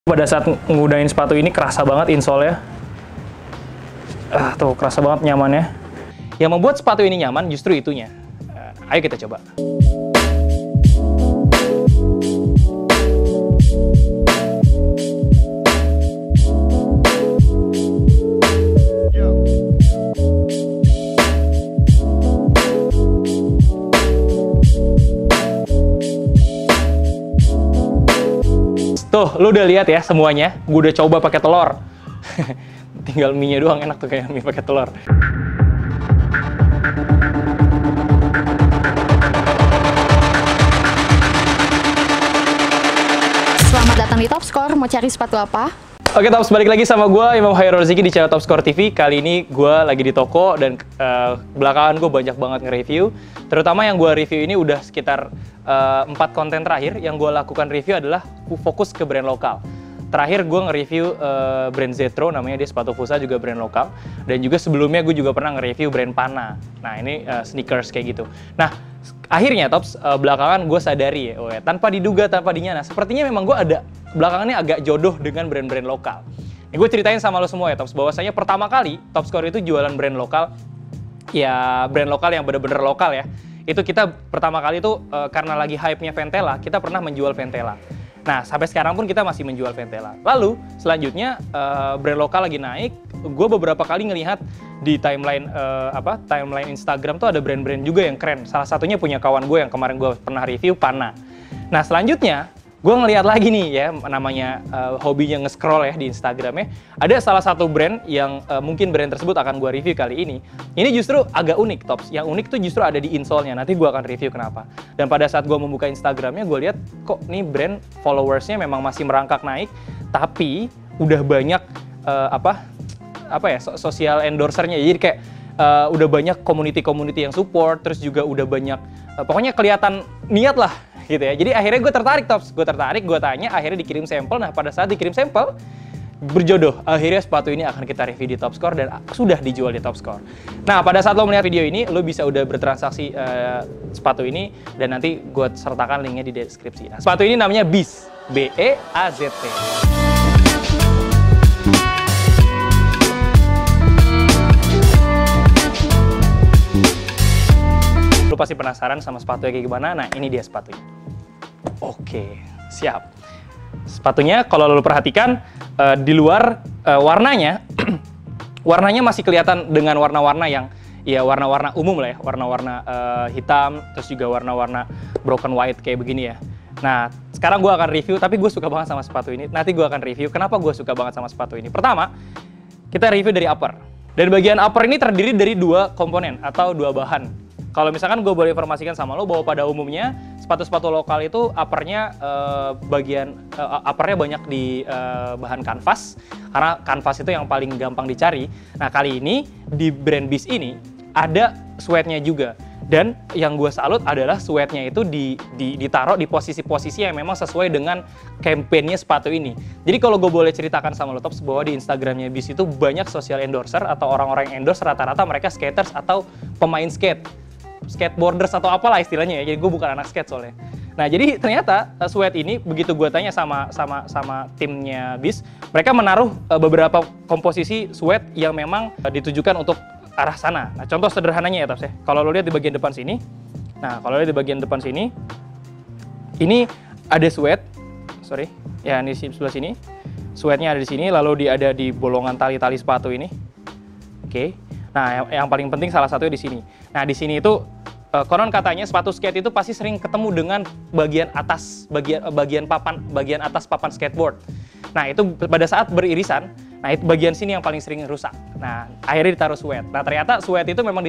Pada saat ngudain sepatu ini kerasa banget insole-nya. Tuh kerasa banget nyamannya. Yang membuat sepatu ini nyaman justru itunya. Ayo kita coba. Tuh, lu udah lihat ya semuanya. Gue udah coba pakai telur. Tinggal mie-nya doang enak tuh kayak mie pakai telur. Selamat datang di Top Score. Mau cari sepatu apa? Oke, Tops, balik lagi sama gue, Imam Hairul Ziki di channel Top Score TV. Kali ini gue lagi di toko dan belakangan gue banyak banget nge-review. Terutama yang gue review ini udah sekitar 4 konten terakhir yang gue lakukan review adalah fokus ke brand lokal. Terakhir gue nge-review brand Zetro, namanya dia sepatu futsal juga brand lokal. Dan juga sebelumnya gue juga pernah nge-review brand Pana. Nah ini sneakers kayak gitu. Nah akhirnya Tops, belakangan gue sadari ya, tanpa diduga, tanpa dinyana, sepertinya memang gue ada belakangannya agak jodoh dengan brand-brand lokal. Ini gue ceritain sama lo semua ya Tops, bahwasanya pertama kali Top Score itu jualan brand lokal, ya brand lokal yang bener-bener lokal ya. Itu kita pertama kali itu karena lagi hype-nya Ventela, kita pernah menjual Ventela. Nah, sampai sekarang pun kita masih menjual Ventela. Lalu, selanjutnya brand lokal lagi naik. Gue beberapa kali ngelihat di timeline timeline Instagram tuh ada brand-brand juga yang keren. Salah satunya punya kawan gue yang kemarin gue pernah review, Pana. Nah, selanjutnya gue ngelihat lagi nih ya, namanya hobinya nge-scroll ya di Instagramnya. Ada salah satu brand yang mungkin brand tersebut akan gue review kali ini. Ini justru agak unik, Tops. Yang unik tuh justru ada di insole-nya. Nanti gue akan review kenapa. Dan pada saat gue membuka Instagramnya, gue lihat kok nih brand followersnya memang masih merangkak naik, tapi udah banyak social endorsernya. Jadi kayak udah banyak community yang support, terus juga udah banyak, pokoknya kelihatan niat lah gitu ya. Jadi akhirnya gue tertarik, Tops. Gue tertarik, gue tanya, akhirnya dikirim sampel. Nah pada saat dikirim sampel, berjodoh. Akhirnya sepatu ini akan kita review di Top Score dan sudah dijual di Top Score. Nah pada saat lo melihat video ini, lo bisa udah bertransaksi sepatu ini dan nanti gue sertakan linknya di deskripsi. Nah, sepatu ini namanya Beast, B-E-A-Z-T. Lo pasti penasaran sama sepatunya kayak gimana? Nah ini dia sepatunya. Oke, siap. Sepatunya kalau lo perhatikan di luar warnanya, warnanya masih kelihatan dengan warna-warna yang ya warna-warna umum lah ya, warna-warna hitam, terus juga warna-warna broken white kayak begini ya. Nah sekarang gue akan review, tapi gue suka banget sama sepatu ini. Nanti gue akan review kenapa gue suka banget sama sepatu ini. Pertama, kita review dari upper. Dan bagian upper ini terdiri dari 2 komponen atau 2 bahan. Kalau misalkan gue boleh informasikan sama lo bahwa pada umumnya sepatu-sepatu lokal itu uppernya uppernya banyak di bahan kanvas, karena kanvas itu yang paling gampang dicari. Nah kali ini di brand Beast ini ada sweatnya juga, dan yang gue salut adalah sweatnya itu ditaruh di posisi-posisi yang memang sesuai dengan campaign-nya sepatu ini. Jadi kalau gue boleh ceritakan sama lo Tops, bahwa di Instagramnya Beast itu banyak social endorser atau orang-orang yang endorse, rata-rata mereka skaters atau pemain skateboarders atau apalah istilahnya ya. Jadi gue bukan anak skate soalnya. Nah jadi ternyata sweat ini begitu gue tanya sama timnya Beast, mereka menaruh beberapa komposisi sweat yang memang ditujukan untuk arah sana. Nah contoh sederhananya ya Tops ya. Kalau lo lihat di bagian depan sini, nah kalau lihat di bagian depan sini, ini ada sweat, ya ini sebelah sini, sweatnya ada di sini, lalu dia ada di bolongan tali-tali sepatu ini. Oke. Nah, yang paling penting salah satunya di sini. Nah, di sini itu konon katanya sepatu skate itu pasti sering ketemu dengan bagian atas, bagian atas papan skateboard. Nah, itu pada saat beririsan, nah itu bagian sini yang paling sering rusak. Nah, akhirnya ditaruh sweat. Nah, ternyata sweat itu memang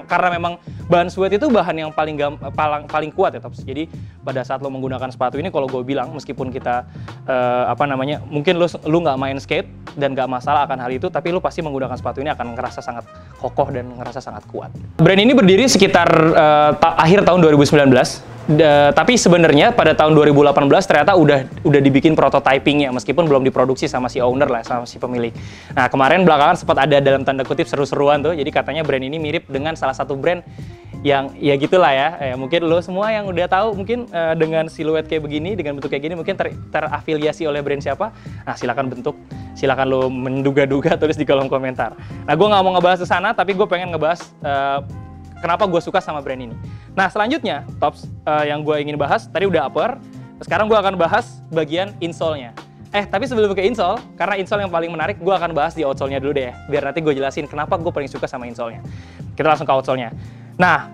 karena memang bahan sweat itu bahan yang paling kuat ya, Tops. Jadi, pada saat lo menggunakan sepatu ini, kalau gue bilang meskipun kita mungkin lu nggak main skate dan nggak masalah akan hal itu, tapi lu pasti menggunakan sepatu ini akan ngerasa sangat kokoh dan ngerasa sangat kuat. Brand ini berdiri sekitar akhir tahun 2019. Tapi sebenarnya pada tahun 2018 ternyata udah dibikin prototypingnya, meskipun belum diproduksi sama si owner lah, sama si pemilik. Nah, kemarin belakangan sempat ada dalam tanda kutip seru-seruan tuh, jadi katanya brand ini mirip dengan salah satu brand yang ya gitulah ya, mungkin lo semua yang udah tahu mungkin dengan siluet kayak begini, dengan bentuk kayak gini mungkin terafiliasi oleh brand siapa. Nah, silakan lo menduga-duga, tulis di kolom komentar. Nah, gue nggak mau ngebahas ke sana, tapi gue pengen ngebahas kenapa gue suka sama brand ini. Nah, selanjutnya Tops, yang gue ingin bahas tadi udah upper, sekarang gue akan bahas bagian insole-nya. Tapi sebelum ke insole, karena insole yang paling menarik, gue akan bahas di outsole-nya dulu deh ya, biar nanti gue jelasin kenapa gue paling suka sama insole-nya. Kita langsung ke outsole-nya. Nah,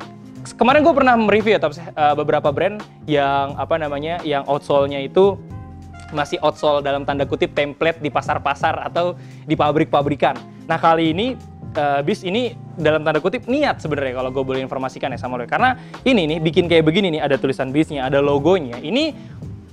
kemarin gue pernah mereview ya Tops, beberapa brand yang yang outsole-nya itu masih outsole dalam tanda kutip template di pasar-pasar atau di pabrik-pabrikan. Nah, kali ini BIS ini dalam tanda kutip niat sebenarnya, kalau gue boleh informasikan ya sama lo, karena ini nih bikin kayak begini nih, ada tulisan BIS-nya, ada logonya. Ini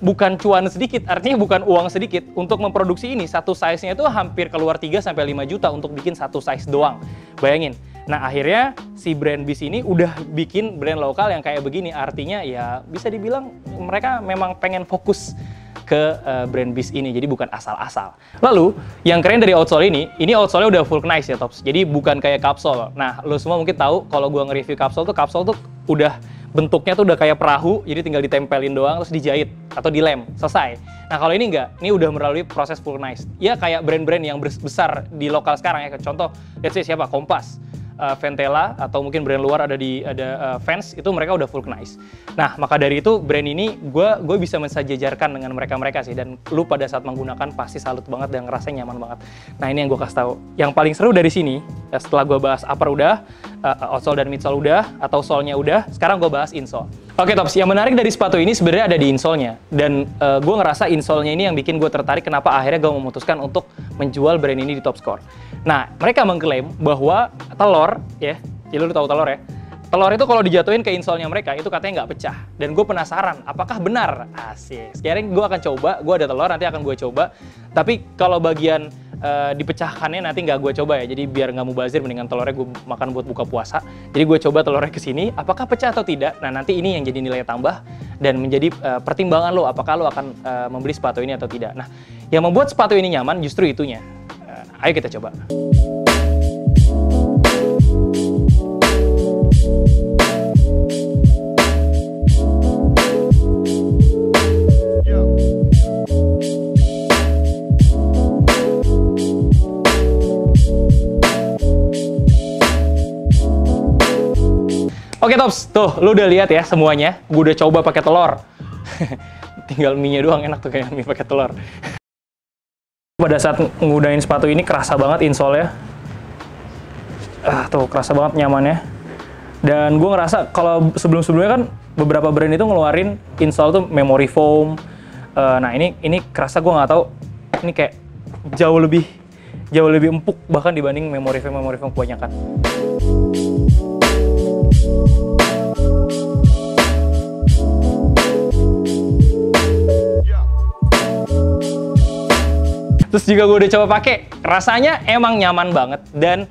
bukan cuan sedikit, artinya bukan uang sedikit. Untuk memproduksi ini, satu size-nya itu hampir keluar 3-5 juta untuk bikin satu size doang. Bayangin. Nah, akhirnya si brand BIS ini udah bikin brand lokal yang kayak begini. Artinya ya bisa dibilang mereka memang pengen fokus ke brand BIS ini, jadi bukan asal-asal. Lalu, yang keren dari outsole ini outsole-nya udah vulcanize ya Tops, jadi bukan kayak kapsul. Nah, lo semua mungkin tahu kalau gua nge-review kapsul tuh udah bentuknya tuh udah kayak perahu, jadi tinggal ditempelin doang, terus dijahit atau dilem, selesai. Nah, kalau ini enggak, ini udah melalui proses vulcanize. Ya kayak brand-brand yang besar di lokal sekarang ya, contoh, let's say siapa? Kompas, Ventela, atau mungkin brand luar ada Vans, itu mereka udah vulcanize. Nah, maka dari itu brand ini gue bisa mensejajarkan dengan mereka sih, dan lu pada saat menggunakan pasti salut banget dan ngerasa nyaman banget. Nah, ini yang gue kasih tahu. Yang paling seru dari sini, setelah gue bahas upper udah, outsole dan midsole udah, atau sole-nya udah, sekarang gue bahas insole. Oke Tops, yang menarik dari sepatu ini sebenarnya ada di insole-nya, dan gue ngerasa insole-nya ini yang bikin gue tertarik kenapa akhirnya gue memutuskan untuk menjual brand ini di Topscore. Nah, mereka mengklaim bahwa telur, ya lu tahu telur ya, telur itu kalau dijatuhin ke insole-nya mereka, itu katanya nggak pecah. Dan gue penasaran, apakah benar? Asik. Sekarang gue akan coba, gue ada telur, nanti akan gue coba. Tapi kalau bagian dipecahkannya nanti nggak gue coba ya, jadi biar nggak mubazir, mendingan telurnya gue makan buat buka puasa. Jadi gue coba telurnya ke sini, apakah pecah atau tidak. Nah, nanti ini yang jadi nilai tambah dan menjadi pertimbangan lo, apakah lo akan membeli sepatu ini atau tidak. Nah, yang membuat sepatu ini nyaman justru itunya. Ayo kita coba. Oke Tops, tuh lu udah lihat ya semuanya. Gue udah coba pakai telur. Tinggal mie-nya doang, enak tuh kayak mie pakai telur. Pada saat nggunain sepatu ini kerasa banget insole-nya. Tuh kerasa banget nyamannya. Dan gue ngerasa kalau sebelum-sebelumnya kan beberapa brand itu ngeluarin insole tuh memory foam. Nah ini kerasa, gue nggak tahu, ini kayak jauh lebih empuk bahkan dibanding memory foam kebanyakan. Terus juga gue udah coba pakai, rasanya emang nyaman banget, dan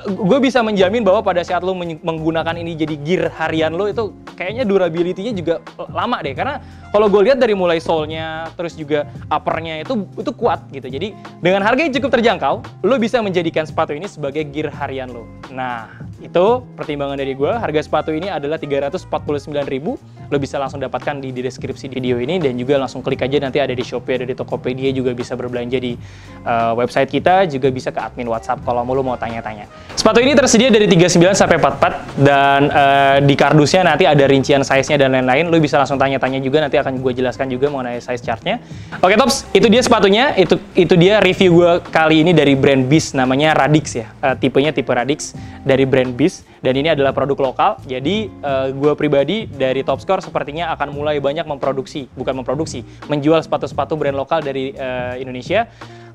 gue bisa menjamin bahwa pada saat lo menggunakan ini jadi gear harian lo, itu kayaknya durability-nya juga lama deh, karena kalau gue lihat dari mulai sole-nya terus juga upper-nya itu kuat gitu. Jadi dengan harga yang cukup terjangkau, lo bisa menjadikan sepatu ini sebagai gear harian lo. Nah, itu pertimbangan dari gue. Harga sepatu ini adalah 349.000. Lo bisa langsung dapatkan di deskripsi video ini, dan juga langsung klik aja, nanti ada di Shopee, ada di Tokopedia, juga bisa berbelanja di website kita, juga bisa ke admin WhatsApp kalau lo mau tanya-tanya. Sepatu ini tersedia dari 39 sampai 44, dan di kardusnya nanti ada rincian size-nya dan lain-lain. Lo bisa langsung tanya-tanya juga, nanti akan gue jelaskan juga mengenai size chart-nya. Oke Tops, itu dia sepatunya, itu dia review gue kali ini dari brand BIS, namanya Radix ya, tipenya tipe Radix dari brand BIS, dan ini adalah produk lokal. Jadi gue pribadi dari Topscore sepertinya akan mulai banyak menjual sepatu-sepatu brand lokal dari Indonesia.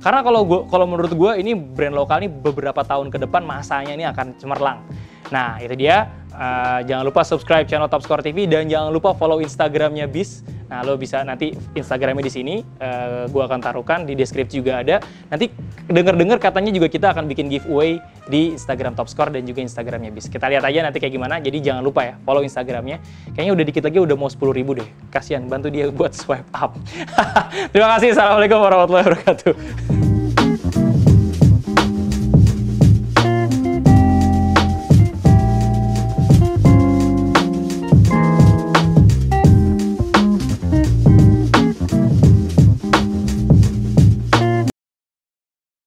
Karena kalau menurut gue ini brand lokal ini beberapa tahun ke depan masanya ini akan cemerlang. Nah, itu dia Jangan lupa subscribe channel Top Score TV dan jangan lupa follow Instagramnya Bis. Nah, lo bisa nanti Instagramnya di sini, gue akan taruhkan di deskripsi juga ada. Nanti denger-dengar katanya juga kita akan bikin giveaway di Instagram Top Score dan juga Instagramnya Bis. Kita lihat aja nanti kayak gimana. Jadi jangan lupa ya follow Instagramnya. Kayaknya udah dikit lagi udah mau 10.000 deh. Kasian, bantu dia buat swipe up. Terima kasih. Assalamualaikum warahmatullahi wabarakatuh.